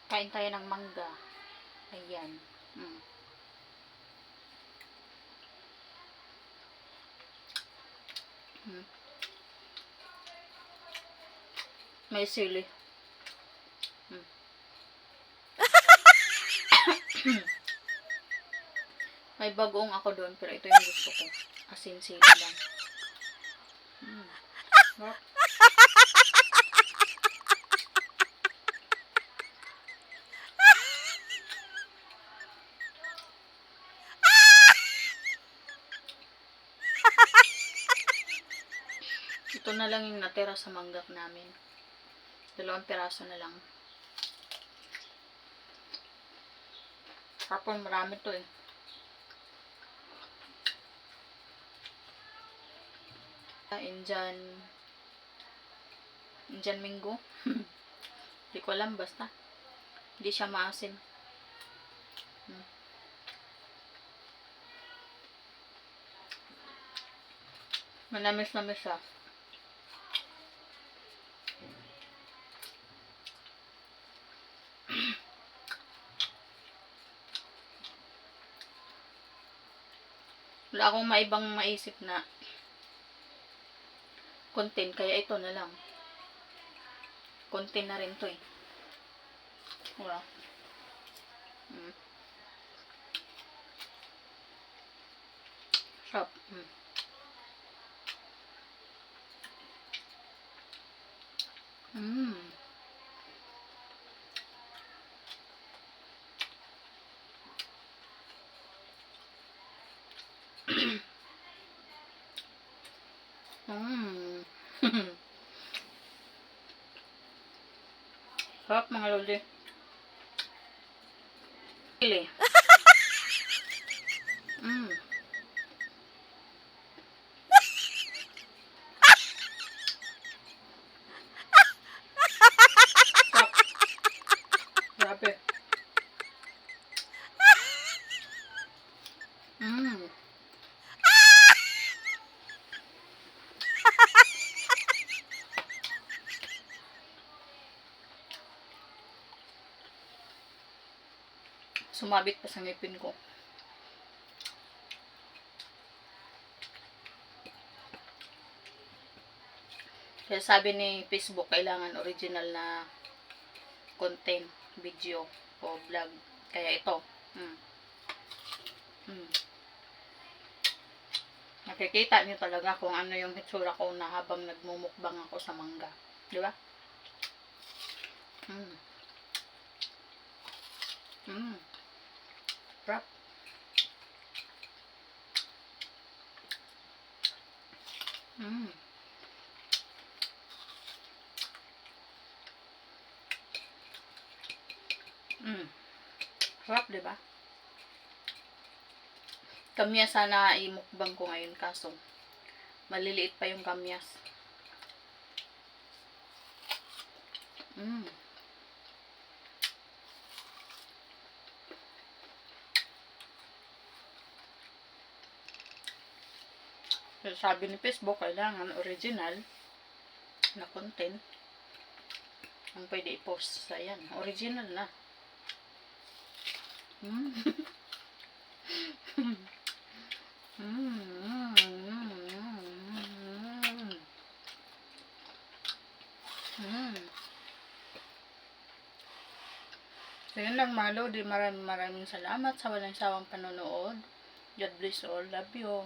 Kain tayo ng mangga. Ayan. May sili. May bagoong ako doon, pero ito yung gusto ko. Asin sili lang. Ito na lang yung natira sa manggak namin. 2 piraso na lang. Kapon marami to eh. Indian Mango. Hindi ko alam, basta. Hindi siya maasim. Manamis-namis siya. Wala akong maibang maisip na content, kaya ito na lang. Content na rin to eh. Wala. Sarap. Sarap mga lodi. Pili. Grabe. Sumabit pa sa ngipin ko. Kaya sabi ni Facebook, kailangan original na content, video o vlog. Kaya ito. Nakikita niyo talaga kung ano yung hitsura ko na habang nagmumukbang ako sa mangga. Di ba? Sarap. Sarap, di ba? Kamyas sana imukbang ko ngayon, kaso maliliit pa yung kamyas. Sabi ni Facebook, kailangan original na content ang pwede i-post. Ayan, original na. So yun lang mga lodi, maraming salamat sa walang sawang panonood. God bless all, love you.